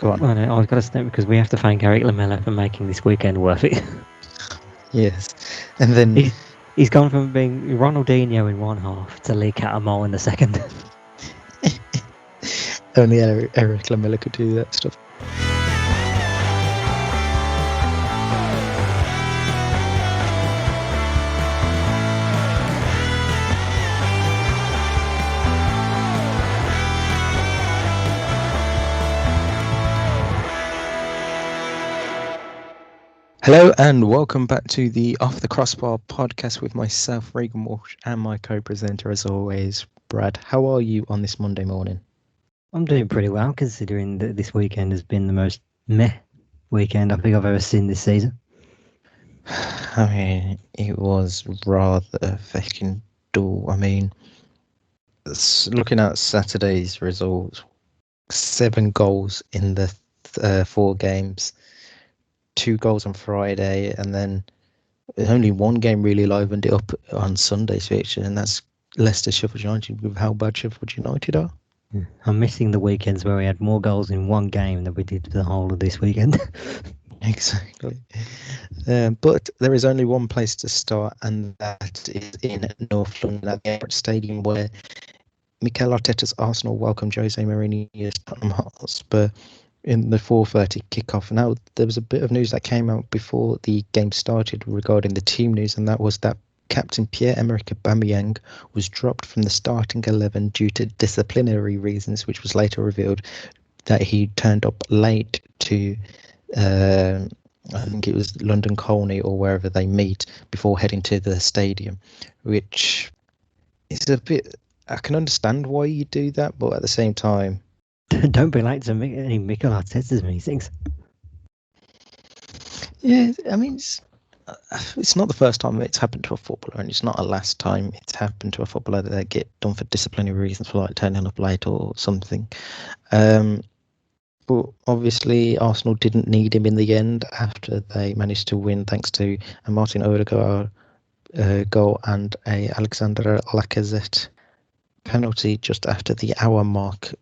Go on. Well, no, I've got to stop because we have to thank Erik Lamela for making this weekend worth it. Yes. And then He's gone from being Ronaldinho in one half to Lee Catamol in the second. only Erik Lamela could do that stuff. Hello and welcome back to the Off The Crossbar Podcast with myself, Regan, Walsh, and my co-presenter as always, Brad. How are you on this Monday morning? I'm doing pretty well considering that this weekend has been the most meh weekend I think I've ever seen this season. I mean, it was rather fucking dull. I mean, looking at Saturday's results, 7 goals in the 4 games. 2 goals on Friday, and then only one game really livened it up on Sunday's fixture, and that's Leicester Sheffield United. With how bad Sheffield United are. I'm missing the weekends where we had more goals in one game than we did the whole of this weekend. Exactly. But there is only one place to start, and that is in North London at the Emirates Stadium, where Mikel Arteta's Arsenal welcomed Jose Mourinho's Tottenham Hotspur in the 4:30 kickoff. Now, there was a bit of news that came out before the game started regarding the team news, and that was that captain Pierre-Emerick Aubameyang was dropped from the starting 11 due to disciplinary reasons, which was later revealed that he turned up late to, I think it was London Colney or wherever they meet before heading to the stadium, which is a bit... I can understand why you do that, but at the same time, Don't be late to any Mikel Arteta's meetings. Yeah, I mean, it's not the first time it's happened to a footballer, and it's not the last time it's happened to a footballer that they get done for disciplinary reasons, for like turning up late or something. But obviously, Arsenal didn't need him in the end after they managed to win thanks to a Martin Odegaard goal and a Alexander Lacazette penalty just after the hour mark.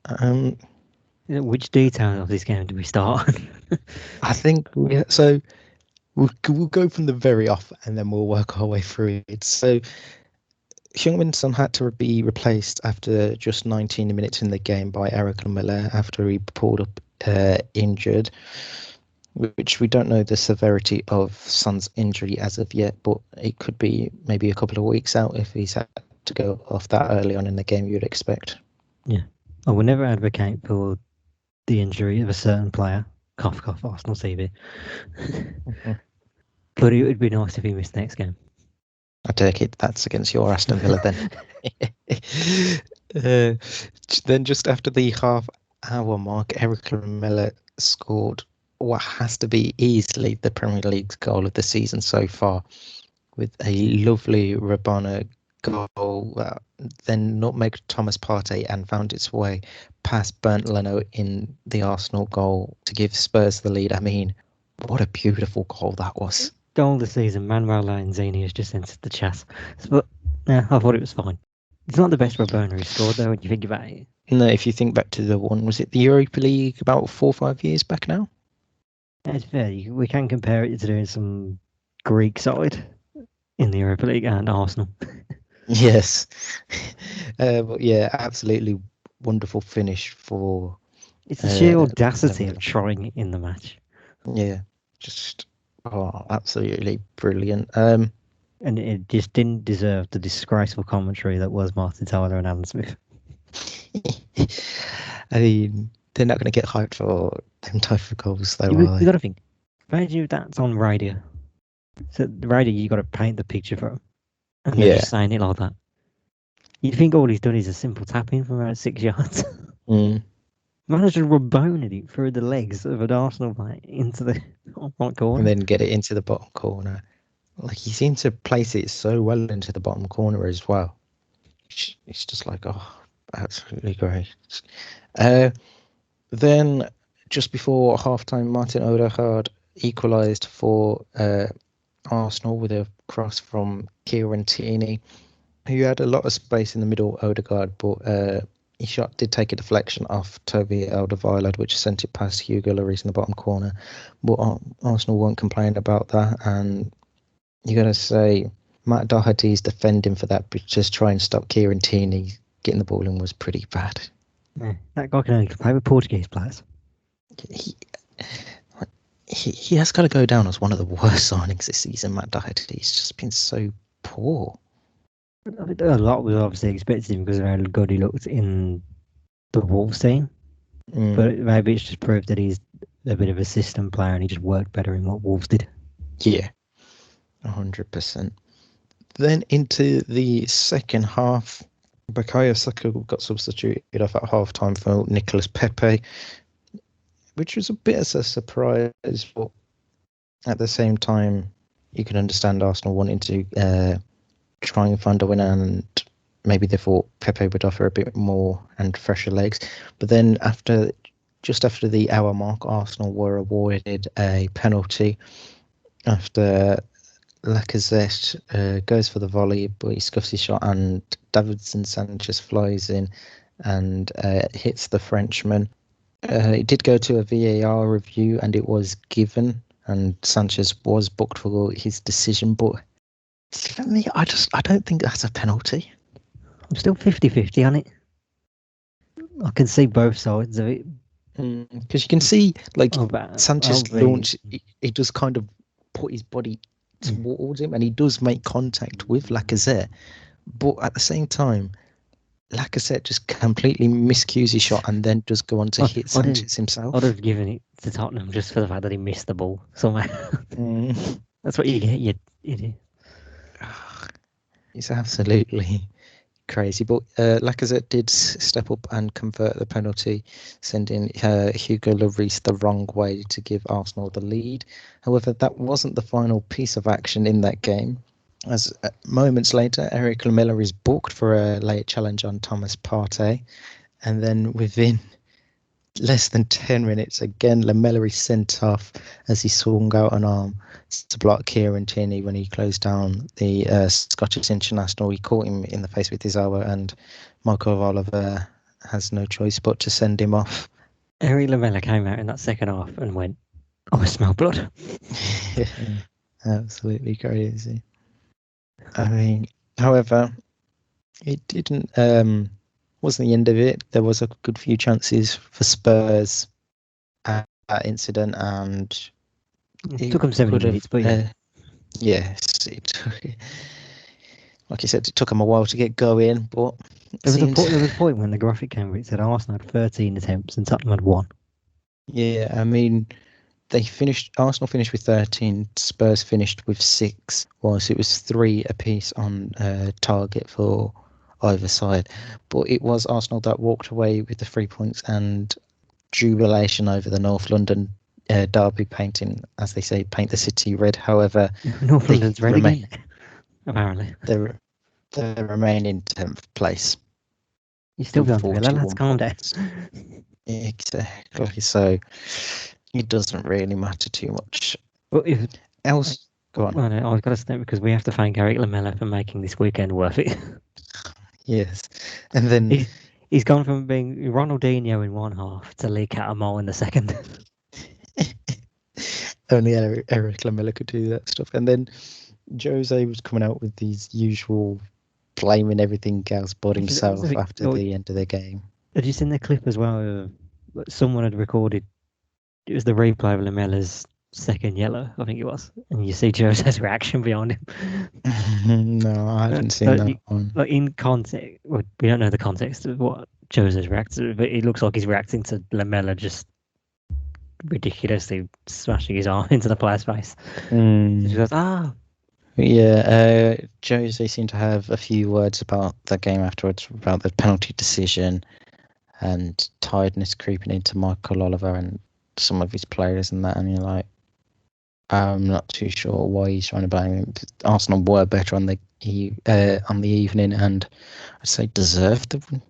Which detail of this game do we start on? I think so. We'll go from the very off and then we'll work our way through it. So, Heung-min Son had to be replaced after just 19 minutes in the game by Erik Lamela after he pulled up injured, which we don't know the severity of Son's injury as of yet, but it could be maybe a couple of weeks out if he's had to go off that early on in the game, you'd expect. Yeah. I will never advocate for the injury of a certain player. Cough, cough, Arsenal TV. But it would be nice if he missed the next game. I take it that's against your Aston Villa then. Then just after the half-hour mark, Erik Lamela scored what has to be easily the Premier League's goal of the season so far, with a lovely Rabona goal that then nutmegged Thomas Partey and found its way past Bernd Leno in the Arsenal goal to give Spurs the lead. I mean, what a beautiful goal that was. Goal of the season, Manuel Lanzini has just entered the chess. But yeah, I thought it was fine. It's not the best Rabona he scored though when you think about it. No, if you think back to the one, was it the Europa League about 4 or 5 years back now? It's fair. We can compare it to doing some Greek side in the Europa League and Arsenal. Yes. But yeah, absolutely wonderful finish for... It's the sheer audacity of trying it in the match. Yeah, just absolutely brilliant. And it just didn't deserve the disgraceful commentary that was Martin Tyler and Alan Smith. I mean, they're not going to get hyped for them type of goals, though. You got to think. Imagine if that's on radio. So the radio, you got to paint the picture for them, and they're just saying it like that. You think all he's done is a simple tapping from around 6 yards. Managed to Rabona it through the legs of an Arsenal player into the right corner, and then get it into the bottom corner. Like, he seemed to place it so well into the bottom corner as well. It's just like, absolutely great. Then, just before halftime, Martin Odegaard equalised for Arsenal with a cross from Kieran Tierney, who had a lot of space in the middle, Odegaard, but his shot did take a deflection off Toby Alderweireld, which sent it past Hugo Lloris in the bottom corner. But Arsenal won't complain about that. And you got to say, Matt Doherty's defending for that, but just try and stop Kieran Tierney getting the ball in was pretty bad. Yeah, that guy can only play with Portuguese players. He has got to go down as one of the worst signings this season, Matt Doherty. He's just been so poor. A lot was obviously expected him because of how good he looked in the Wolves team. But maybe it's just proved that he's a bit of a system player and he just worked better in what Wolves did. Yeah, 100%. Then into the second half, Bukayo Saka got substituted off at half-time for Nicolas Pepe, which was a bit of a surprise, but at the same time, you can understand Arsenal wanting to try and find a winner, and maybe they thought Pepe would offer a bit more and fresher legs. But then just after the hour mark, Arsenal were awarded a penalty after Lacazette goes for the volley, but he scuffs his shot, and Davinson Sanchez flies in and hits the Frenchman. It did go to a VAR review, and it was given, and Sanchez was booked for his decision. But for me, I don't think that's a penalty. I'm still 50-50 on it. I can see both sides of it. Because you can see, like, Sanchez launch, he does kind of put his body towards him, and he does make contact with Lacazette. But at the same time, Lacazette just completely miscues his shot and then does go on to hit Sanchez himself. I'd have given it to Tottenham just for the fact that he missed the ball somehow. That's what you get, you idiot. It's absolutely crazy. But Lacazette did step up and convert the penalty, sending Hugo Lloris the wrong way to give Arsenal the lead. However, that wasn't the final piece of action in that game, as moments later, Erik Lamela is booked for a late challenge on Thomas Partey. And then within less than 10 minutes, again, Lamela is sent off as he swung out an arm to block Kieran Tierney when he closed down the Scottish international. He caught him in the face with his elbow, and Michael Oliver has no choice but to send him off. Erik Lamela came out in that second half and went, I smell blood. Yeah, absolutely crazy. I mean, however, it didn't wasn't the end of it. There was a good few chances for Spurs at that incident, and it took them 7 minutes, but yes, like you said, it took them a while to get going. But there was a point when the graphic came where it said Arsenal had 13 attempts and Tottenham had 1. Yeah, I mean, Arsenal finished with 13, Spurs finished with 6, whilst it was 3 apiece on target for either side. But it was Arsenal that walked away with the 3 points and jubilation over the North London derby, painting, as they say, paint the city red. However, North London's red again, apparently. They remain in 10th place. You're still going to Villa, let's calm down. Exactly, so it doesn't really matter too much. But if else, go on. I was going to say, because we have to thank Erik Lamela for making this weekend worth it. Yes, and then he's gone from being Ronaldinho in one half to Lee Catamol in the second. Only Erik Lamela could do that stuff. And then Jose was coming out with these usual blaming everything else but himself after the end of the game. Had you seen the clip as well? Someone had recorded, it was the replay of Lamela's second yellow, I think it was, and you see Jose's reaction behind him. No, I haven't seen that one. Like in context, well, we don't know the context of what Jose's reacting to, but it looks like he's reacting to Lamela just ridiculously smashing his arm into the player's face. He goes, Yeah, Jose seemed to have a few words about the game afterwards, about the penalty decision and tiredness creeping into Michael Oliver and some of his players and that, and you're like, I'm not too sure why he's trying to blame him. Arsenal were better on the evening, and I'd say deserved the win.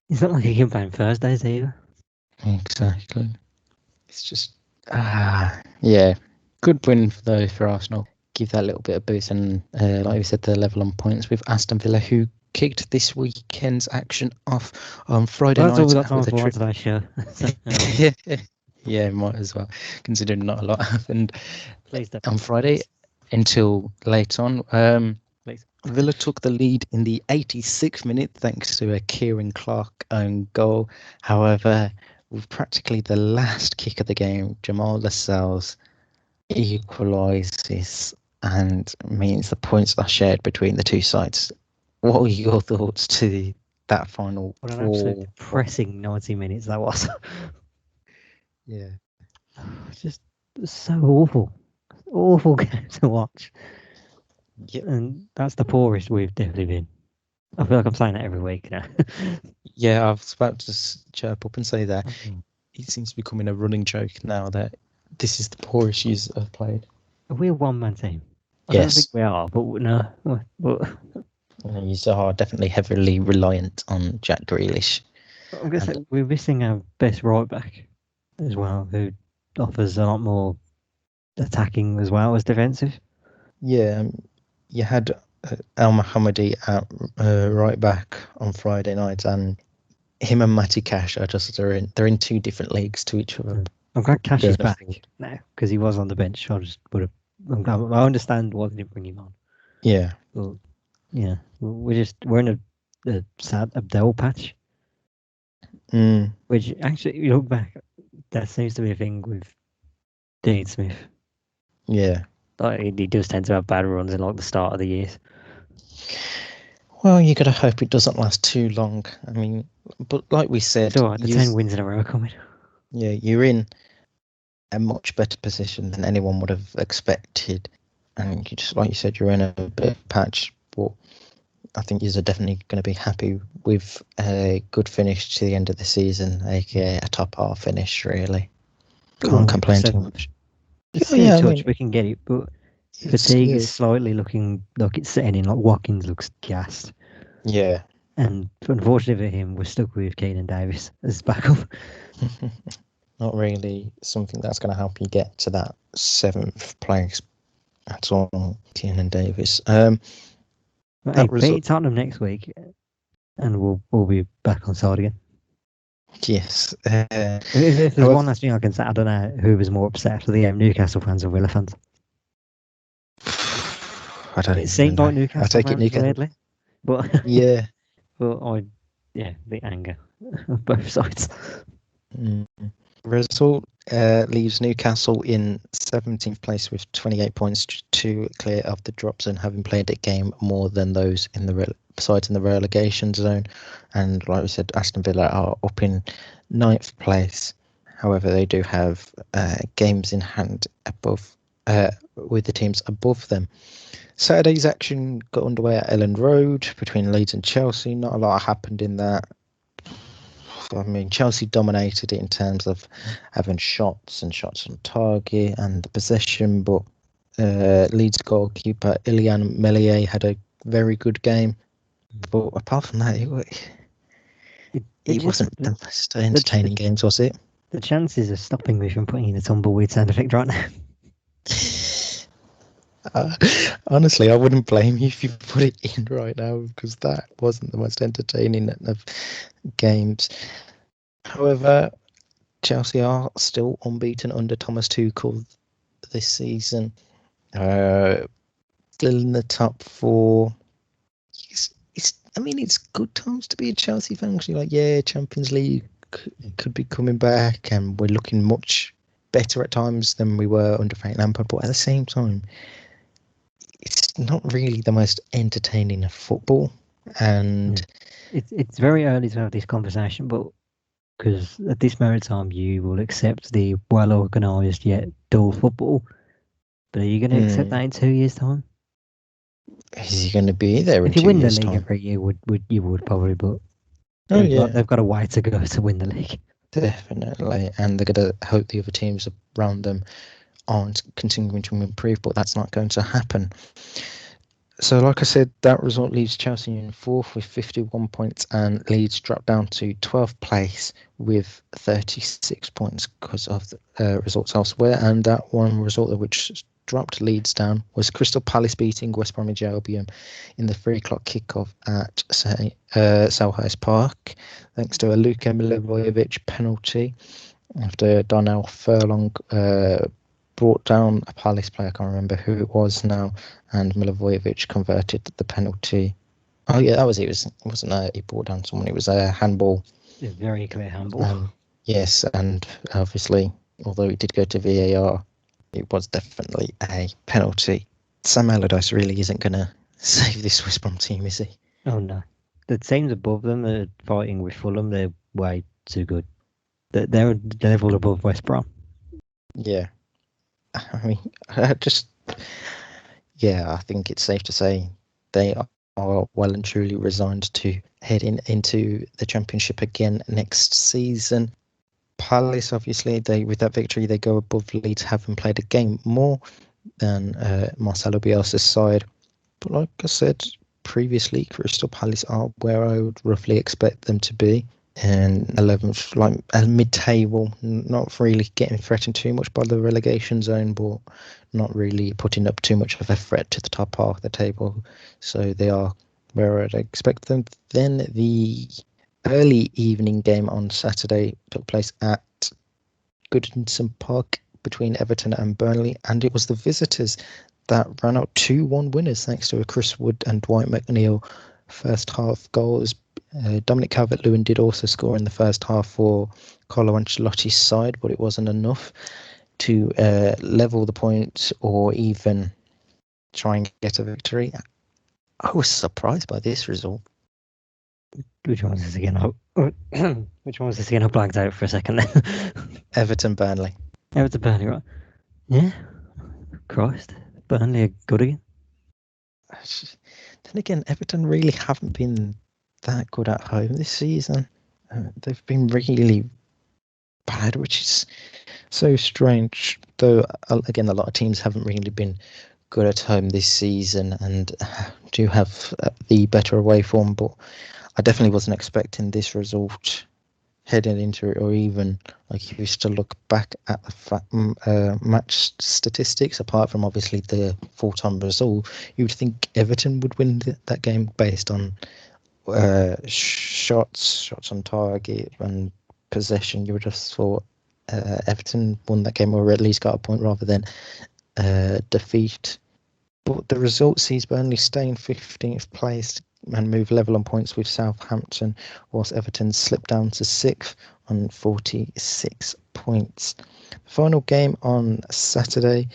It's not like he can blame Thursdays either. Exactly. It's just, yeah, good win for Arsenal. Give that little bit of boost, and like we said, they're level on points with Aston Villa, who kicked this weekend's action off on Friday Well, that's all we night got time with a for on trip. today's show. Yeah, might as well, considering not a lot happened Please don't. on Friday until late on. Please. Villa took the lead in the 86th minute thanks to a Kieran Clark own goal. However, with practically the last kick of the game, Jamal Lascelles equalises and means the points are shared between the two sides. What were your thoughts to that final? What an absolute depressing 90 minutes that was. Yeah. Just so awful. Awful game to watch. Yep. And that's the poorest we've definitely been. I feel like I'm saying that every week now. Yeah, I was about to chirp up and say that. It seems to be becoming a running joke now that this is the poorest you have played. We're a one-man team. I Yes. don't think we are, but no. But You are definitely heavily reliant on Jack Grealish. I'm going to say we're missing our best right back as well, who offers a lot more attacking as well as defensive. Yeah, you had Al Mohammadi at right back on Friday night, and him and Matty Cash are just they're in two different leagues to each other. I'm glad Cash is back now because he was on the bench. I understand why they didn't bring him on. Yeah, But yeah, we're in a sad Abdel patch. Which actually, you look back, that seems to be a thing with Dean Smith. Yeah. Like, he does tend to have bad runs in like the start of the years. Well, you got to hope it doesn't last too long. I mean, but like we said, it's all right, the 10 wins in a row are coming. Yeah, you're in a much better position than anyone would have expected, and you just like you said, you're in a bit of a patch. But I think you're definitely going to be happy with a good finish to the end of the season, aka a top half finish. Really, can't complain too much. We can get it, but fatigue is slightly looking like it's setting in. Like Watkins looks gassed. Yeah, and unfortunately for him, we're stuck with Keenan Davis as backup. Not really something that's going to help you get to that 7th place at all, Keenan Davis. Beat Tottenham next week, and we'll be back on side again. Yes. If there's one last thing I can say, I don't know who was more upset for the game, Newcastle fans or Villa fans. I don't. It seemed like Newcastle. I take it Newcastle. Weirdly, but yeah. But the anger of both sides. Result leaves Newcastle in 17th place with 28 points, to clear of the drop zone, having played a game more than those in the sides in the relegation zone. And like we said, Aston Villa are up in 9th place. However, they do have games in hand above with the teams above them. Saturday's action got underway at Ellen Road between Leeds and Chelsea. Not a lot happened in that. I mean, Chelsea dominated it in terms of having shots on target and the possession, but Leeds goalkeeper Ilian Melier had a very good game. But apart from that, it wasn't the most entertaining games, was it? The chances of stopping me from putting in a tumbleweed sound effect right now. Honestly, I wouldn't blame you if you put it in right now, because that wasn't the most entertaining of games. However, Chelsea are still unbeaten under Thomas Tuchel this season. Still in the top 4. It's good times to be a Chelsea fan. You're like, Champions League could be coming back, and we're looking much better at times than we were under Frank Lampard. But at the same time, it's not really the most entertaining of football. And it's very early to have this conversation, but because at this moment in time you will accept the well organised yet dull football, but are you going to accept that in 2 years' time? Is he going to be there if in 2 years' time? If you win the league every year, you would probably, but they've got a way to go to win the league. Definitely, and they're going to hope the other teams around them aren't continuing to improve, but that's not going to happen. So like I said, that result leaves Chelsea in 4th with 51 points, and Leeds dropped down to 12th place with 36 points because of the results elsewhere, and that one result which dropped leads down was Crystal Palace beating West Bromwich Albion in the 3 o'clock kickoff at Selhurst Park, thanks to a Luka Milivojevic penalty after Darnell Furlong brought down a Palace player. I can't remember who it was now, and Milivojevic converted the penalty. Oh yeah, that was it. It wasn't he brought down someone. It was a handball. A very clear handball. Yes, and obviously, although it did go to VAR, it was definitely a penalty. Sam Allardyce really isn't going to save this West Brom team, is he? Oh no. The teams above them are fighting with Fulham. They're way too good. They're a level above West Brom. Yeah. I mean, I think it's safe to say they are well and truly resigned to heading into the Championship again next season. Palace, obviously, with that victory, they go above Leeds, having played a game more than Marcelo Bielsa's side. But like I said previously, Crystal Palace are where I would roughly expect them to be. And 11th, like mid-table, not really getting threatened too much by the relegation zone, but not really putting up too much of a threat to the top half of the table. So they are where I'd expect them. Then the early evening game on Saturday took place at Goodison Park between Everton and Burnley, and it was the visitors that ran out 2-1 winners thanks to a Chris Wood and Dwight McNeil first half goals. Dominic Calvert-Lewin did also score in the first half for Carlo Ancelotti's side, but it wasn't enough to level the points or even try and get a victory. I was surprised by this result. Which one was this again? Which one was this again? I blanked out for a second then. Everton Burnley. Everton Burnley, right? Yeah. Christ. Burnley are good again. Then again, Everton really haven't been that good at home this season. They've been really bad, which is so strange. Though, again, a lot of teams haven't really been good at home this season and do have the better away form, but I definitely wasn't expecting this result heading into it, or even like if you used to look back at the match statistics, apart from obviously the full-time result, you would think Everton would win that game based on shots on target and possession. You would have thought Everton won that game, or at least got a point rather than defeat. But the result sees Burnley stay in 15th place and move level on points with Southampton, whilst Everton slip down to 6th on 46 points. The final game on Saturday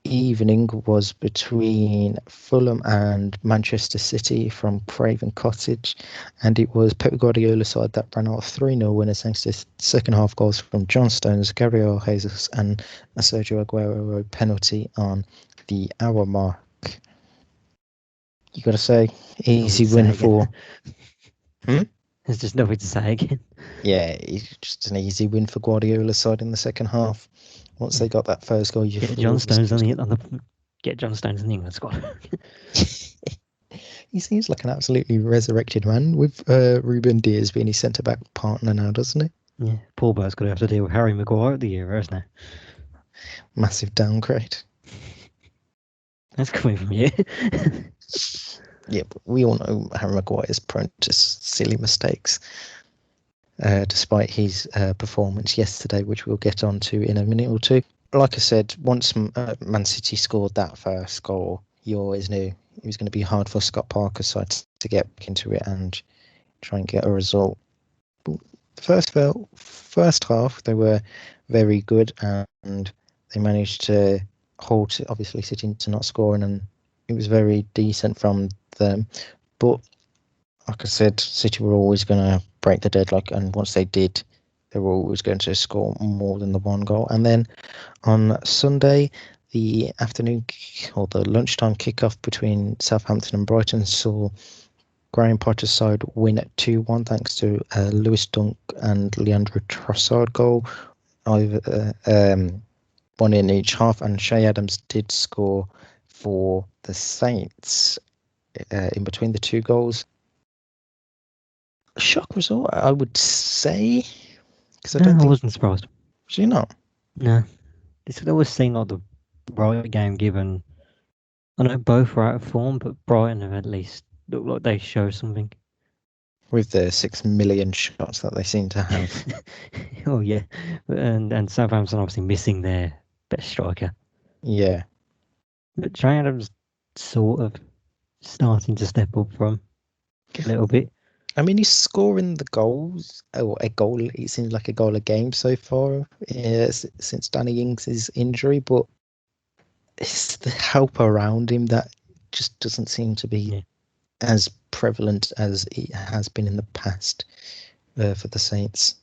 evening was between Fulham and Manchester City from Craven Cottage, and it was Pep Guardiola's side that ran out 3-0 winners thanks to second half goals from John Stones, Gabriel Jesus and a Sergio Aguero penalty on the hour mark. You got to say, easy win for... There's just nothing to say again. Yeah, it's just an easy win for Guardiola's side in the second half. Once they got that first goal, get John Stones on the England squad. He seems like an absolutely resurrected man with Ruben Diaz being his centre back partner now, doesn't he? Yeah, Paul Burt's going to have to deal with Harry Maguire at the Euros now. Massive downgrade. That's coming from you. Yeah, but we all know Harry Maguire is prone to silly mistakes, despite his performance yesterday, which we'll get on to in a minute or two. Like I said, once Man City scored that first goal, you always knew it was going to be hard for Scott Parker's side to get back into it and try and get a result. But first half, they were very good and they managed to hold, obviously, City to not scoring, and it was very decent from them. But like I said, City were always going to break the deadlock, and once they did, they were always going to score more than the one goal. And then on Sunday, the afternoon or the lunchtime kickoff between Southampton and Brighton saw Graham Potter's side win at 2-1 thanks to Lewis Dunk and Leandro Trossard goal, one in each half, and Shea Adams did score for the Saints in between the two goals. Shock result, I would say, because I wasn't surprised. Was you not? No, this always seemed like the right game given. I know both are out of form, but Brighton have at least looked like they show something. With the 6 million shots that they seem to have. Oh yeah, and Southampton obviously missing their best striker. Yeah. But Trey Adams sort of starting to step up from a little bit. I mean, he's scoring the goals, or a goal. It seems like a goal a game so far since Danny Ings' injury, but it's the help around him that just doesn't seem to be as prevalent as it has been in the past for the Saints.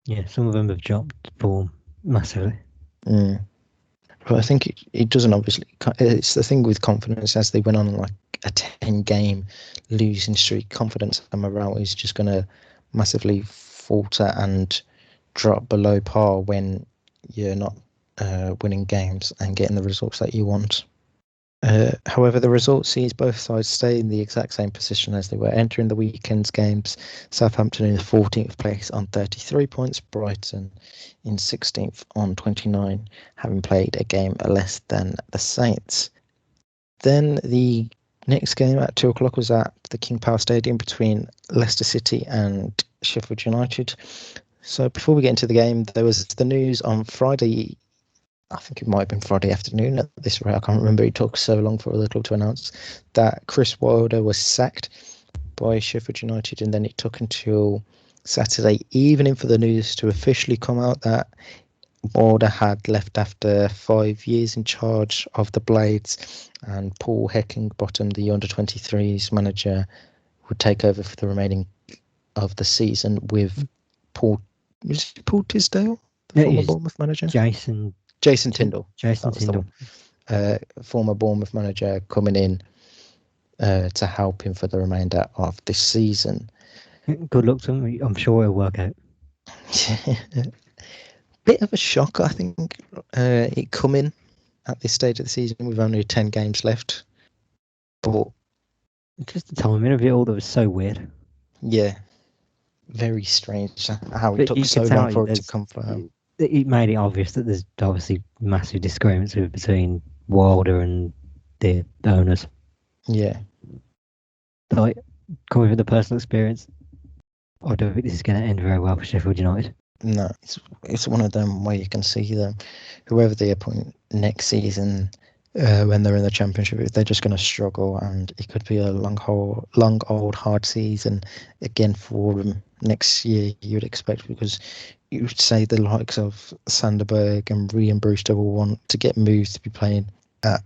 Yeah, some of them have dropped form massively. But I think it doesn't obviously. It's the thing with confidence as they went on like a 10-game losing streak. Confidence and morale is just going to massively falter and drop below par when you're not winning games and getting the results that you want. However, the result sees both sides stay in the exact same position as they were entering the weekend's games. Southampton in 14th place on 33 points, Brighton in 16th on 29, having played a game less than the Saints. Then the next game at 2 o'clock was at the King Power Stadium between Leicester City and Sheffield United. So before we get into the game, there was the news on Friday. I think it might have been Friday afternoon at this rate. I can't remember. It took so long for the club to announce that Chris Wilder was sacked by Sheffield United, and then it took until Saturday evening for the news to officially come out that Wilder had left after 5 years in charge of the Blades, and Paul Heckingbottom, the under-23s manager, would take over for the remaining of the season with Paul Tisdale, the former Bournemouth manager? Jason Tindall. Jason Tindall. Former Bournemouth manager coming in to help him for the remainder of this season. Good luck to him. I'm sure it'll work out. Bit of a shock, I think, it coming at this stage of the season with only 10 games left. But just the timing of it all that was so weird. Yeah. Very strange how it took so long for it to confirm. It made it obvious that there's obviously massive disagreements between Wilder and the owners. Yeah. Like, coming from the personal experience, I don't think this is going to end very well for Sheffield United. No, it's one of them where you can see them, whoever they appoint next season, when they're in the Championship, they're just going to struggle, and it could be a long, old, hard season again for them next year, you'd expect, because you would say the likes of Sanderberg and Regan Brewster will want to get moved to be playing at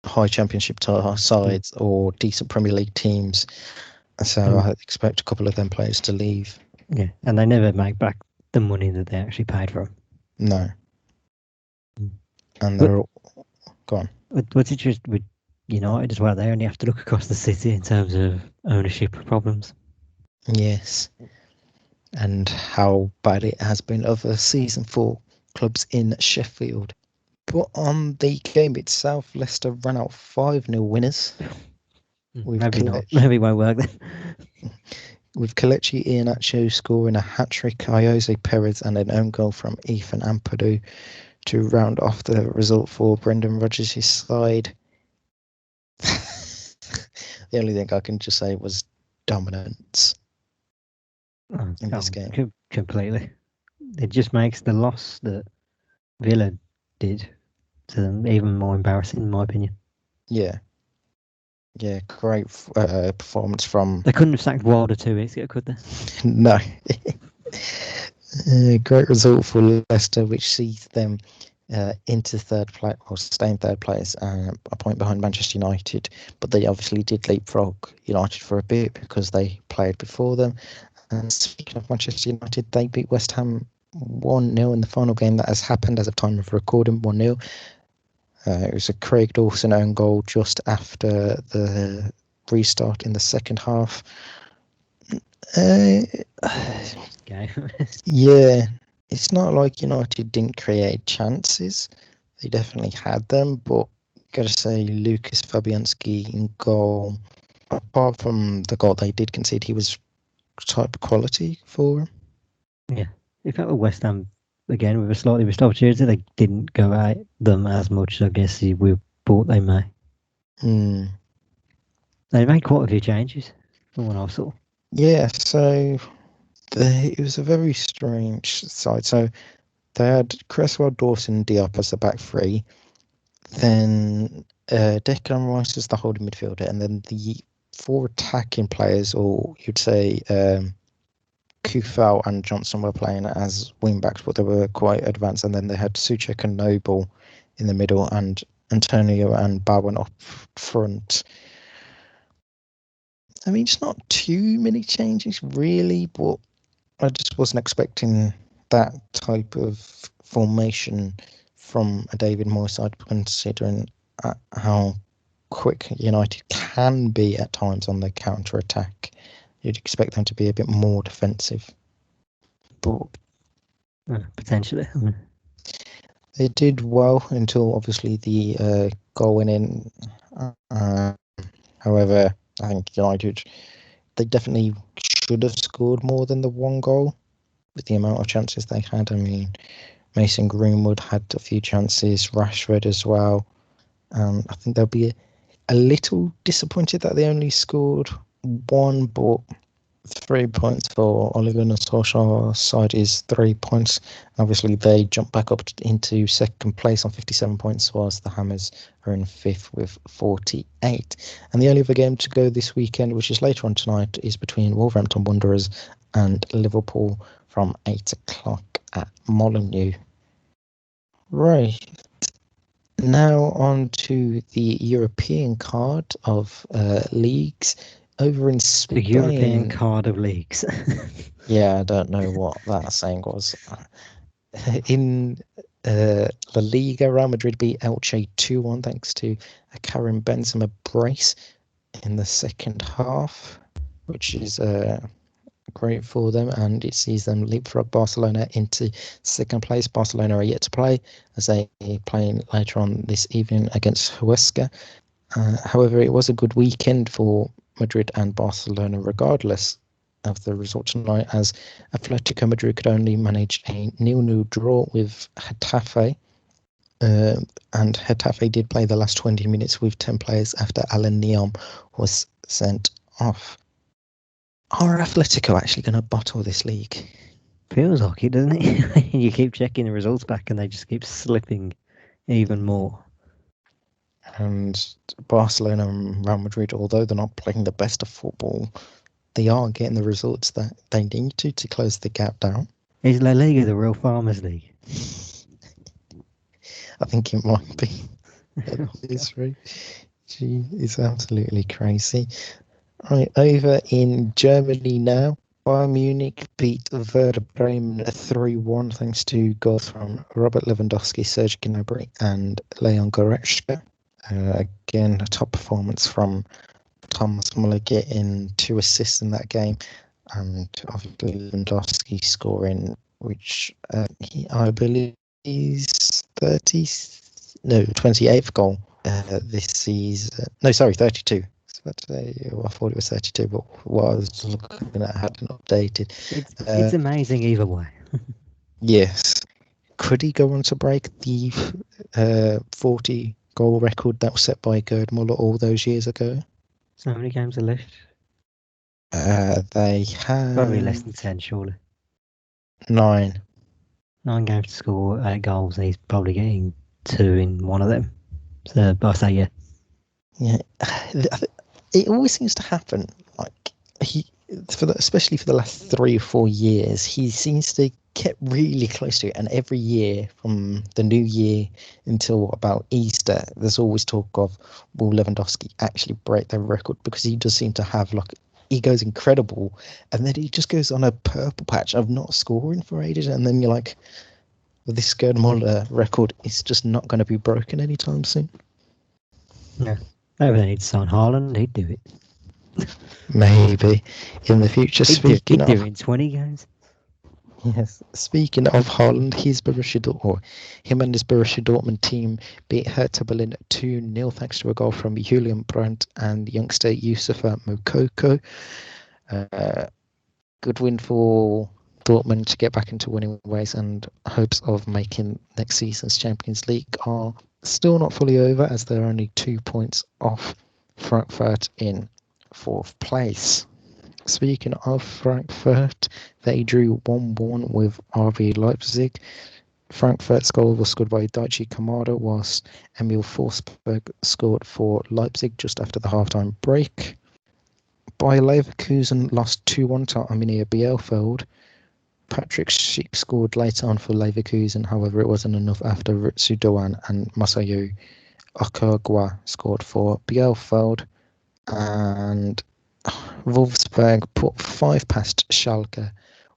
high Championship sides or decent Premier League teams. So I expect a couple of them players to leave. Yeah, and they never make back the money that they actually paid for them. No. And they're all... Go on. What's interesting with United as well, they only have to look across the city in terms of ownership problems. Yes. And how bad it has been over season for clubs in Sheffield. But on the game itself, Leicester ran out 5-0 winners. Maybe not. Maybe it won't work then. With Kelechi Iheanacho scoring a hat-trick, Jose Perez and an own goal from Ethan Ampadu to round off the result for Brendan Rodgers' side. The only thing I can just say was dominance in this game. Completely. It just makes the loss that Villa did to them even more embarrassing, in my opinion. Yeah. Yeah, great performance from... They couldn't have sacked Wilder 2 weeks ago, could they? No. Great result for Leicester, which sees them into third place, or staying third place, a point behind Manchester United. But they obviously did leapfrog United for a bit because they played before them. And speaking of Manchester United, they beat West Ham 1-0 in the final game that has happened as of time of recording, 1-0. It was a Craig Dawson own goal just after the restart in the second half. Yeah, it's not like United didn't create chances. They definitely had them, but gotta say, Lucas Fabianski in goal, apart from the goal they did concede, he was type of quality for him. Yeah, if that were West Ham again, with a slightly missed opportunity, they didn't go at them as much, I guess, as we thought they may. They made quite a few changes from what I saw. Yeah, so it was a very strange side. So they had Cresswell, Dawson, Diop as the back three. Then Declan Rice as the holding midfielder. And then the four attacking players, or you'd say Kufal and Johnson were playing as wing backs, but they were quite advanced. And then they had Suchek and Noble in the middle, and Antonio and Bowen up front. I mean, it's not too many changes really, but I just wasn't expecting that type of formation from a David Moyes side, considering how quick United can be at times on the counter attack. You'd expect them to be a bit more defensive, but potentially. they did well until obviously the goal went in. However, I think United, they definitely should have scored more than the one goal with the amount of chances they had. I mean, Mason Greenwood had a few chances, Rashford as well. I think they'll be a little disappointed that they only scored one, but 3 points for Oliver Solskjaer's side is 3 points. Obviously, they jump back up into second place on 57 points, whilst the Hammers are in fifth with 48. And the only other game to go this weekend, which is later on tonight, is between Wolverhampton Wanderers and Liverpool from 8 o'clock at Molineux. Right. Now on to the European card of leagues. Over in Spain. The European card of leagues. Yeah, I don't know what that saying was. In La Liga, Real Madrid beat Elche 2-1 thanks to a Karim Benzema brace in the second half, which is great for them, and it sees them leapfrog Barcelona into second place. Barcelona are yet to play, as they are playing later on this evening against Huesca. However, it was a good weekend for Madrid and Barcelona, regardless of the result tonight, as Atletico Madrid could only manage a 0-0 draw with Getafe. And Getafe did play the last 20 minutes with 10 players after Alan Neom was sent off. Are Atletico actually going to bottle this league? Feels like it, doesn't it? You keep checking the results back and they just keep slipping even more. And Barcelona and Real Madrid, although they're not playing the best of football, they are getting the results that they need to close the gap down. Is La Liga the real Farmers League? I think it might be. It's right. Gee, it's absolutely crazy. Right, over in Germany now, Bayern Munich beat Werder Bremen 3-1 thanks to goals from Robert Lewandowski, Serge Gnabry and Leon Goretzka. Again, a top performance from Thomas Muller, getting 2 assists in that game, and obviously Lewandowski scoring, which I believe is 28th goal this season. No, sorry, 32. I thought it was 32, but what I was looking at hadn't updated. It's amazing either way. Yes. Could he go on to break the 40 goal record that was set by Gerd Muller all those years ago? So how many games are left? They have... Probably less than 10, surely. 9. 9 games to score 8 goals, and he's probably getting 2 in one of them. So, but I say yeah. Yeah. It always seems to happen, like, especially for the last 3 or 4 years, he seems to get really close to it, and every year from the new year until about Easter, there's always talk of, will Lewandowski actually break their record, because he does seem to have, like, he goes incredible, and then he just goes on a purple patch of not scoring for ages, and then you're like, well, this Gerd Muller record is just not going to be broken anytime soon. Yeah. Maybe they need to sign Haaland, he'd do it. Maybe in the future. He'd do it in 20 games. Yes, speaking of Haaland, him and his Borussia Dortmund team beat Hertha Berlin 2-0 thanks to a goal from Julian Brandt and youngster Youssoufa Moukoko. Good win for Dortmund to get back into winning ways, and hopes of making next season's Champions League are still not fully over, as they're only 2 points off Frankfurt in 4th place. Speaking of Frankfurt, they drew 1-1 with RB Leipzig. Frankfurt's goal was scored by Daichi Kamada, whilst Emil Forsberg scored for Leipzig just after the halftime break. Bayer Leverkusen lost 2-1 to Arminia Bielefeld. Patrick Schick scored later on for Leverkusen, however it wasn't enough after Ritsu Doan and Masayu Okagwa scored for Bielefeld. And Wolfsburg put 5 past Schalke,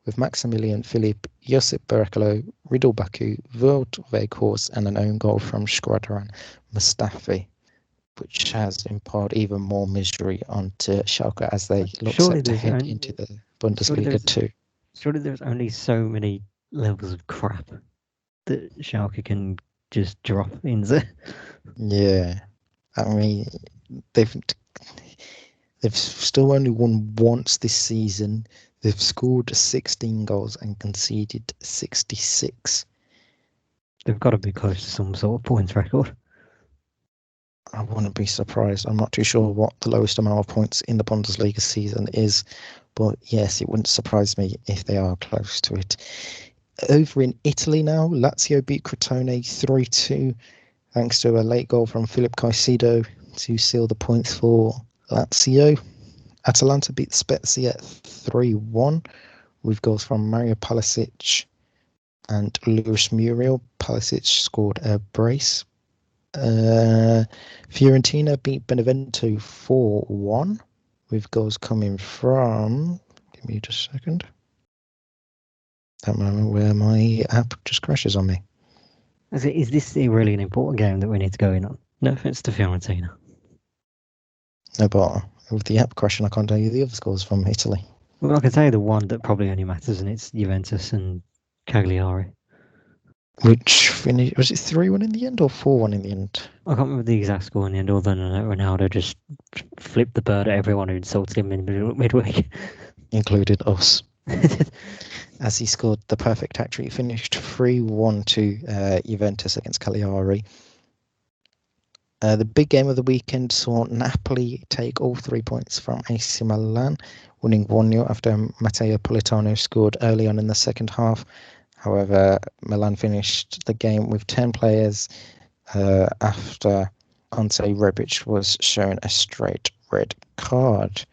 with Maximilian Philipp, Josip Berekalo, Riddle Baku, Wout Weghorst and an own goal from Shkodran Mustafi, which has imparted even more misery onto Schalke as they look set to head into the Bundesliga 2. Surely there's only so many levels of crap that Schalke can just drop into. Yeah, I mean, they've still only won once this season. They've scored 16 goals and conceded 66. They've got to be close to some sort of points record. I wouldn't be surprised. I'm not too sure what the lowest amount of points in the Bundesliga season is, but yes, it wouldn't surprise me if they are close to it. Over in Italy now, Lazio beat Crotone 3-2, thanks to a late goal from Philip Caicedo to seal the points for Lazio. Atalanta beat Spezia 3-1 with goals from Mario Palisic and Luis Muriel. Palisic scored a brace. Fiorentina beat Benevento 4-1 with goals coming from... Give me just a second. That moment where my app just crashes on me. Is this really an important game that we need to go in on? No offense to Fiorentina. No, but with the app crashing, I can't tell you the other scores from Italy. Well, I can tell you the one that probably only matters, and it's Juventus and Cagliari. Which finished, was it 3-1 in the end or 4-1 in the end? I can't remember the exact score in the end, other than Ronaldo just flipped the bird at everyone who insulted him in midweek. Included us. As he scored the perfect hat-trick. He finished 3-1 to Juventus against Cagliari. The big game of the weekend saw Napoli take all 3 points from AC Milan, winning 1-0 after Matteo Politano scored early on in the second half. However, Milan finished the game with 10 players after Ante Rebic was shown a straight red card.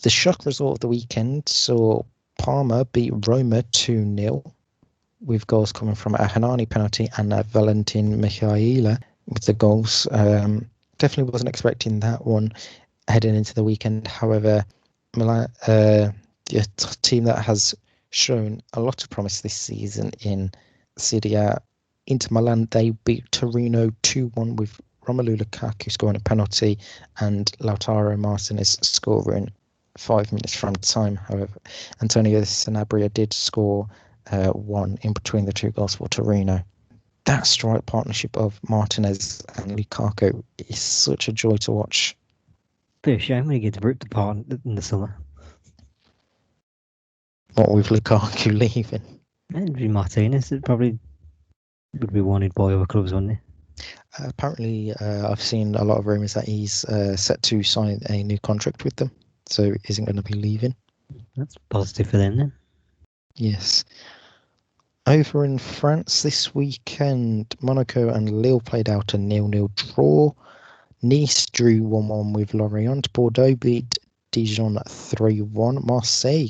The shock result of the weekend saw Parma beat Roma 2-0 with goals coming from a Hanani penalty and a Valentin Michaela with the goals. Definitely wasn't expecting that one heading into the weekend. However, Milan, the team that has shown a lot of promise this season in Serie A, Inter Milan, they beat Torino 2-1 with Romelu Lukaku scoring a penalty and Lautaro Martinez scoring 5 minutes from time. However, Antonio Sanabria did score one in between the 2 goals for Torino. That strike partnership of Martinez and Lukaku is such a joy to watch. Bit of shame when he gets ripped apart in the summer. What with Lukaku leaving? It'd be Martinez. It probably would be wanted by other clubs, wouldn't he? Apparently, I've seen a lot of rumours that he's set to sign a new contract with them, so isn't going to be leaving. That's positive for them then. Yes. Over in France this weekend, Monaco and Lille played out a 0-0 draw. Nice drew 1-1 with Lorient. Bordeaux beat Dijon 3-1. Marseille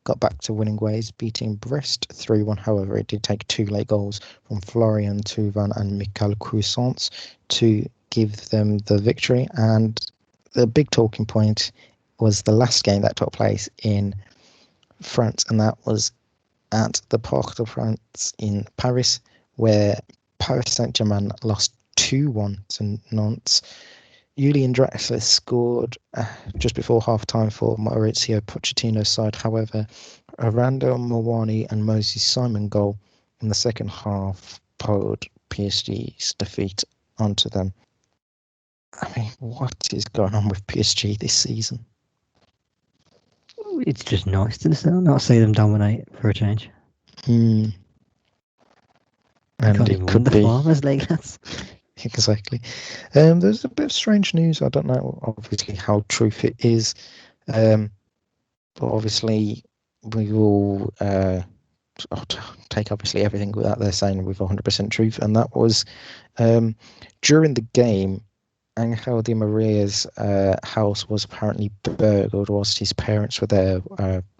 got back to winning ways, beating Brest 3-1. However, it did take 2 late goals from Florian Thauvin and Michael Cuisance to give them the victory. And the big talking point was the last game that took place in France, and that was at the Parc de France in Paris, where Paris Saint-Germain lost 2-1 to Nantes. Julian Draxler scored just before half-time for Mauricio Pochettino's side. However, Arando Mawani and Moses Simon goal in the second half poured PSG's defeat onto them. I mean, what is going on with PSG this season? It's just nice to not see them dominate for a change. And Can't it even could win the be Farmers League. exactly. There's a bit of strange news. I don't know, obviously, how truth it is, but obviously we will take obviously everything that they're saying with 100% truth, and that was during the game. Angel Di Maria's house was apparently burgled whilst his parents were there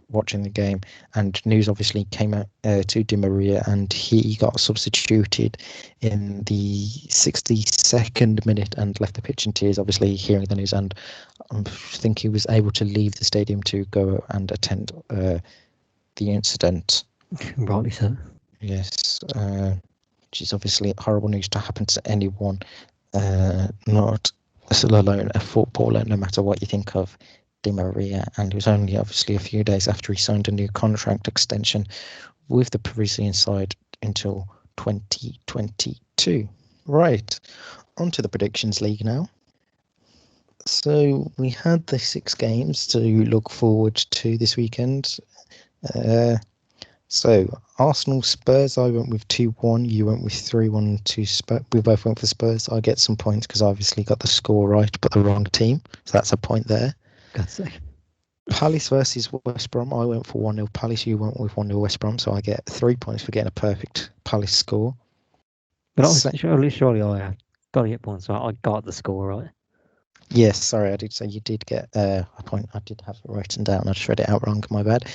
watching the game, and news obviously came out to Di Maria, and he got substituted in the 62nd minute and left the pitch in tears, obviously hearing the news, and I think he was able to leave the stadium to go and attend the incident. Rightly so. Yes, which is obviously horrible news to happen to anyone. Not alone a footballer, no matter what you think of Di Maria, and it was only obviously a few days after he signed a new contract extension with the Parisian side until 2022. Right, on to the Predictions League now. So we had the 6 games to look forward to this weekend. So Arsenal Spurs, I went with 2-1. You went with 3-1 to Spurs. We both went for Spurs. I get some points because I obviously got the score right, but the wrong team. So that's a point there. God's sake. Palace versus West Brom. I went for 1-0 Palace. You went with 1-0 West Brom. So I get 3 points for getting a perfect Palace score. But surely I got to get points. So I got the score right. Yes, sorry, I did say you did get a point. I did have it written down. I just read it out wrong. My bad.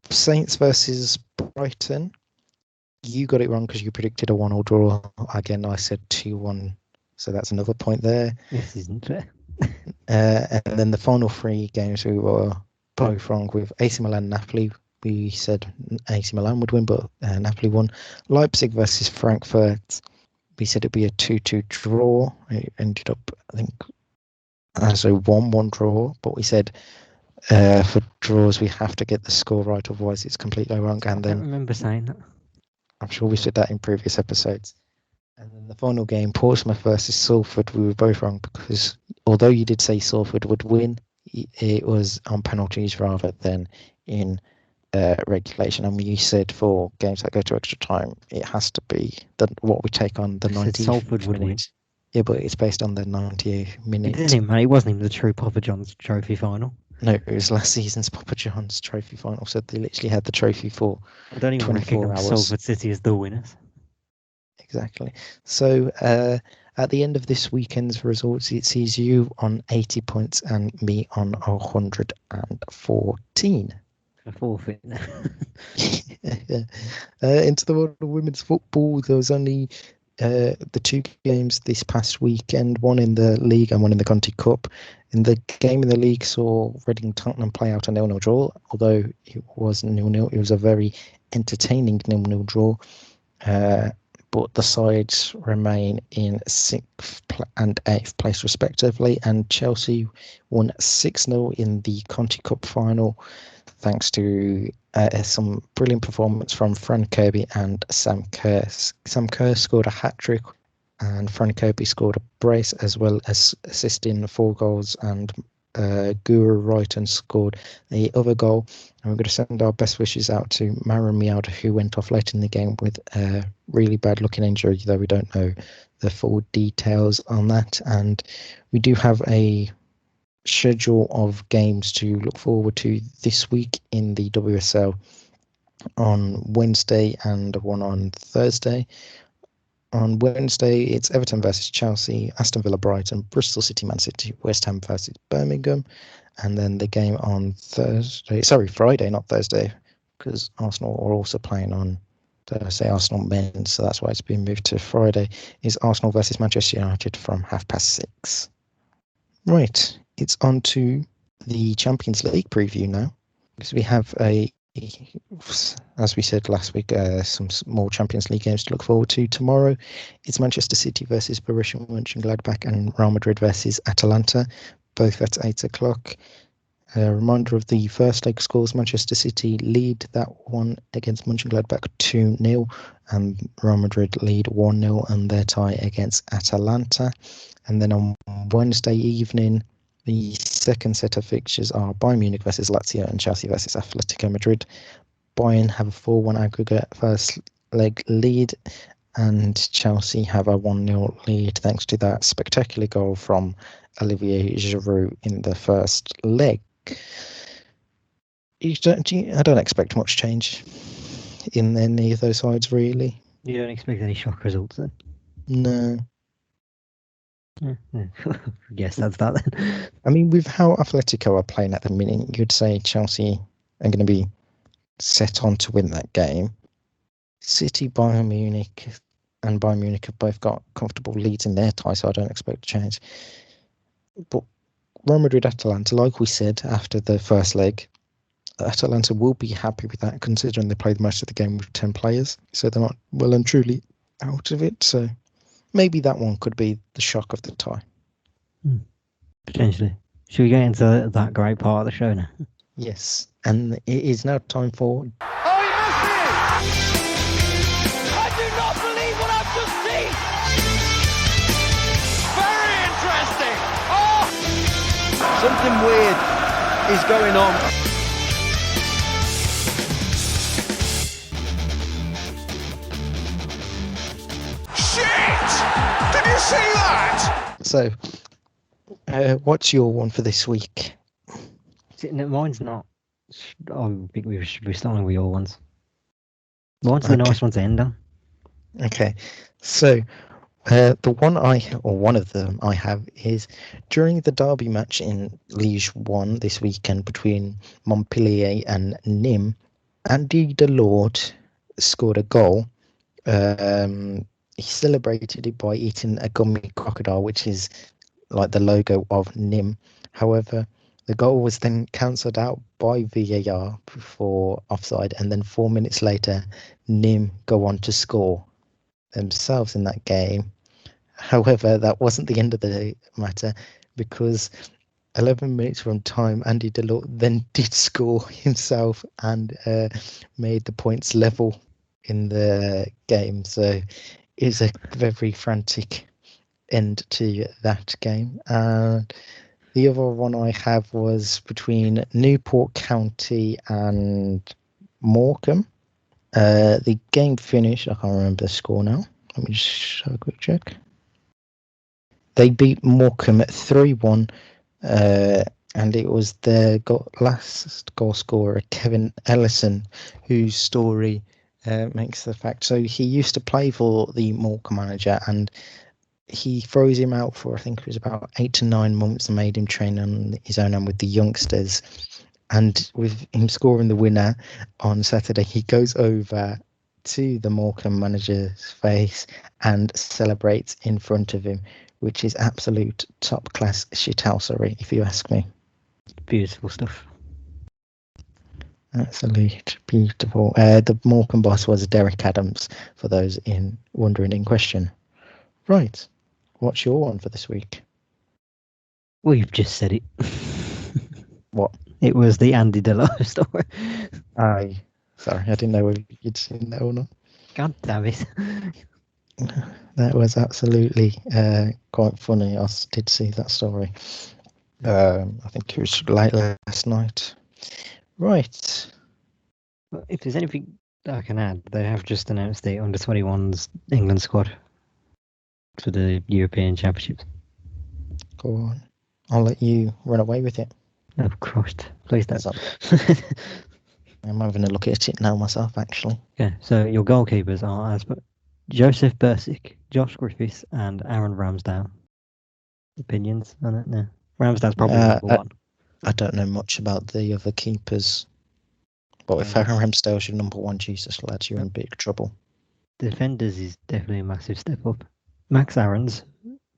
Saints versus Brighton. You got it wrong because you predicted a 1-1 draw. Again, I said 2-1, so that's another point there. This isn't fair. And then the final 3 games we were both wrong with. AC Milan, Napoli. We said AC Milan would win, but Napoli won. Leipzig versus Frankfurt. We said it'd be a 2-2 draw. It ended up, I think, as a 1-1 draw, but we said for draws we have to get the score right, otherwise it's completely wrong. And I then remember saying that. I'm sure we said that in previous episodes. And then the final game, Portsmouth versus Salford, we were both wrong because although you did say Salford would win, it was on penalties rather than in regulation. I mean, you said for games that go to extra time, it has to be what we take on the 90th Salford would win. Yeah, but it's based on the 90th minute. It didn't, man. It wasn't even the true Papa John's Trophy final. No, it was last season's Papa John's Trophy final. So they literally had the trophy for I don't even 24 recognise hours. Salford City as the winners. Exactly. So at the end of this weekend's results, it sees you on 80 points and me on 114. A forfeit. Into the world of women's football, there was only the 2 games this past weekend, one in the league and one in the Conti Cup. In the game in the league saw Reading Tottenham play out a 0-0 draw, although it was 0-0. It was a very entertaining 0-0 draw. But the sides remain in 6th and 8th place respectively, and Chelsea won 6-0 in the Conti Cup final, thanks to some brilliant performance from Fran Kirby and Sam Kerr. Sam Kerr scored a hat-trick, and Fran Kirby scored a brace, as well as assisting 4 goals, and Guru Wrighton scored the other goal. And we're going to send our best wishes out to Mara Miauda, who went off late in the game with a really bad looking injury, though we don't know the full details on that. And we do have a schedule of games to look forward to this week in the WSL on Wednesday and one on Thursday. On Wednesday, it's Everton versus Chelsea, Aston Villa Brighton, Bristol City Man City, West Ham versus Birmingham. And then the game on Friday, not Thursday, because Arsenal are also playing on Thursday, Arsenal men, so that's why it's been moved to Friday, is Arsenal versus Manchester United from 6:30. Right, it's on to the Champions League preview now, because we have as we said last week, some more Champions League games to look forward to. Tomorrow, it's Manchester City versus Borussia Mönchengladbach and Real Madrid versus Atalanta, both at 8 o'clock. A reminder of the first leg scores: Manchester City lead that one against Mönchengladbach 2-0, and Real Madrid lead 1-0 and their tie against Atalanta. And then on Wednesday evening, the second set of fixtures are Bayern Munich versus Lazio and Chelsea versus Atletico Madrid. Bayern have a 4-1 aggregate first leg lead, and Chelsea have a 1-0 lead thanks to that spectacular goal from Olivier Giroud in the first leg. I don't expect much change in any of those sides, really. You don't expect any shock results then? No. I guess that's that then. I mean, with how Atletico are playing at the minute, you'd say Chelsea are going to be set on to win that game. City, Bayern Munich, and Bayern Munich have both got comfortable leads in their tie, so I don't expect a change. But Real Madrid, Atalanta, like we said after the first leg, Atalanta will be happy with that, considering they played most of the game with 10 players, so they're not well and truly out of it. So maybe that one could be the shock of the tie. Potentially. Should we get into that great part of the show now? Yes, and it is now time for... Oh, he missed it! I do not believe what I've just seen! Very interesting! Oh! Something weird is going on. Shit! Did you see that? So, what's your one for this week? No, mine's not. I think we should be starting with your ones. Mine's the nice one to end on. Okay, so the one of them I have is during the derby match in Ligue 1 this weekend between Montpellier and Nîmes, Andy Delort scored a goal. He celebrated it by eating a gummy crocodile, which is like the logo of Nîmes. However, the goal was then cancelled out by VAR for offside, and then 4 minutes later, Nîmes go on to score themselves in that game. However, that wasn't the end of the matter, because 11 minutes from time, Andy Delort then did score himself and made the points level in the game. So it's a very frantic end to that game. And the other one I have was between Newport County and Morecambe. The game finished, I can't remember the score now. Let me just have a quick check. They beat Morecambe at 3-1, and it was their last goal scorer, Kevin Ellison, whose story makes the fact. So he used to play for the Morecambe manager, and he froze him out for, I think it was about 8 to 9 months, and made him train on his own and with the youngsters. And with him scoring the winner on Saturday, he goes over to the Morecambe manager's face and celebrates in front of him, which is absolute top-class shithousery, if you ask me. Beautiful stuff. Absolute beautiful. The Morecambe boss was Derek Adams, for those wondering in question. Right. What's your one for this week? Well, you've just said it. What? It was the Andy Delort story. Sorry, I didn't know whether you'd seen that or not. God damn it. That was absolutely quite funny. I did see that story. I think it was late last night. Right. Well, if there's anything I can add, they have just announced the under-21s England squad for the European Championships. Go on. I'll let you run away with it. Oh, Christ. Please don't. I'm having a look at it now myself, actually. Yeah, so your goalkeepers are as Joseph Bursick, Josh Griffiths, and Aaron Ramsdale. Opinions on it? No. Ramsdale's probably number one. I don't know much about the other keepers. But if Aaron Ramsdale's your number one, Jesus, lads, you're in big trouble. Defenders is definitely a massive step up. Max Aarons,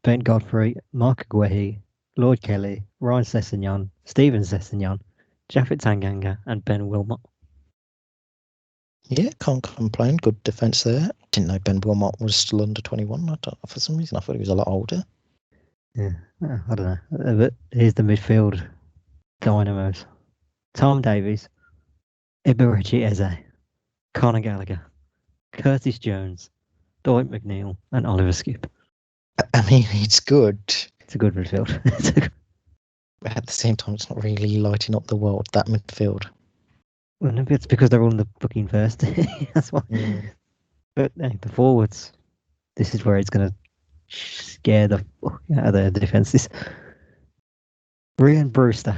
Ben Godfrey, Mark Aguehi, Lloyd Kelly, Ryan Sessegnon, Steven Sessegnon, Japhet Tanganga, and Ben Wilmot. Yeah, can't complain. Good defence there. Didn't know Ben Wilmot was still under 21. I don't know, for some reason I thought he was a lot older. Yeah, I don't know. But here's the midfield dynamos. Tom Davies, Eberechi Eze, Conor Gallagher, Curtis Jones, Dwight McNeil, and Oliver Skip. I mean, it's good. It's a good midfield. But at the same time, it's not really lighting up the world, that midfield. Well, maybe it's because they're on the fucking first. That's why. But the forwards, this is where it's going to scare the fuck out of their defences. Regan Brewster.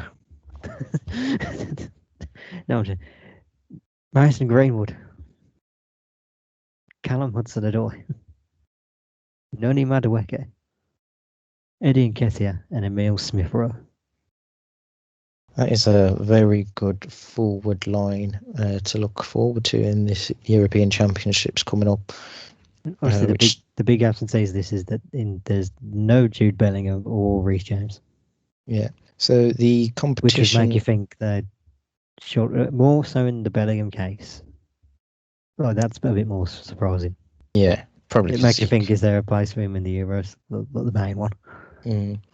No, I'm joking. Mason Greenwood. Callum Hudson-Odoi. Noni Madueke. Eddie Nketiah and Emile Smith-Rowe. That is a very good forward line to look forward to in this European Championships coming up. Obviously, the big absence is that there's no Jude Bellingham or Reece James. Yeah. So the competition, which would make you think they're short, more so in the Bellingham case. Well, that's a bit more surprising. Yeah, probably. It makes you think, is there a place for him in the Euros, the main one?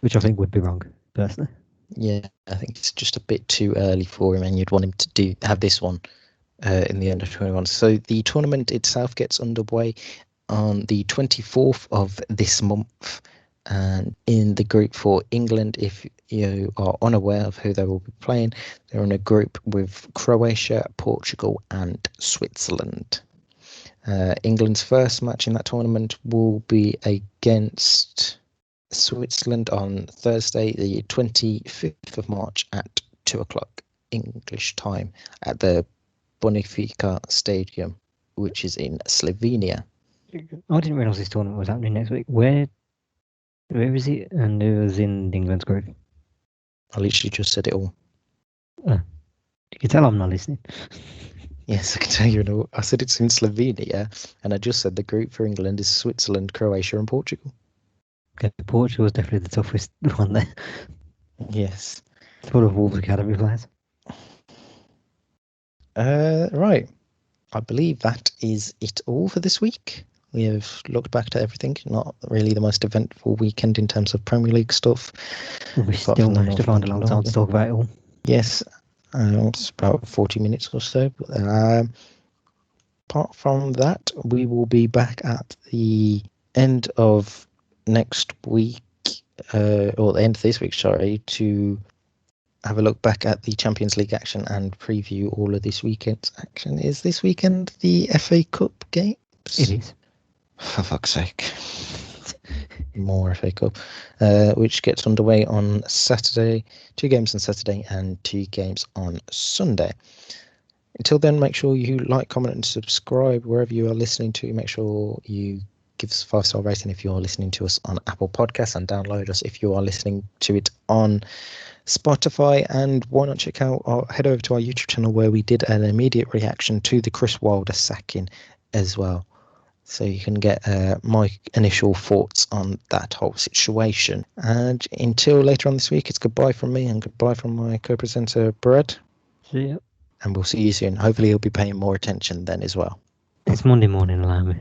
Which I think would be wrong, personally. Yeah, I think it's just a bit too early for him, and you'd want him to have this one in the under-21. So the tournament itself gets underway on the 24th of this month, and in the group for England, if you are unaware of who they will be playing, they're in a group with Croatia, Portugal and Switzerland. England's first match in that tournament will be against Switzerland on Thursday, the 25th of March at 2 o'clock English time at the Bonifica Stadium, which is in Slovenia. I didn't realise this tournament was happening next week. Where is it? And it was in England's group. I literally just said it all. You can tell I'm not listening. Yes, I can tell you. I said it's in Slovenia, and I just said the group for England is Switzerland, Croatia and Portugal. Okay, Portugal is definitely the toughest one there. Yes. It's full of Wolves Academy players. Right. I believe that is it all for this week. We have looked back to everything. Not really the most eventful weekend in terms of Premier League stuff. We still managed to find a long time to talk about it all. Yes. It's about 40 minutes or so. Apart from that, we will be back at the end of next week, or the end of this week, sorry, to have a look back at the Champions League action and preview all of this weekend's action. Is this weekend the FA Cup games? It is. For fuck's sake. More FA Cup, which gets underway on Saturday. 2 games on Saturday and 2 games on Sunday. Until then, make sure you like, comment and subscribe wherever you are listening to. Make sure you give us a 5-star rating if you're listening to us on Apple Podcasts, and download us if you are listening to it on Spotify. And why not head over to our YouTube channel, where we did an immediate reaction to the Chris Wilder sacking as well. So you can get my initial thoughts on that whole situation. And until later on this week, it's goodbye from me and goodbye from my co-presenter, Brad. See ya. And we'll see you soon. Hopefully he'll be paying more attention then as well. It's Monday morning, allow me.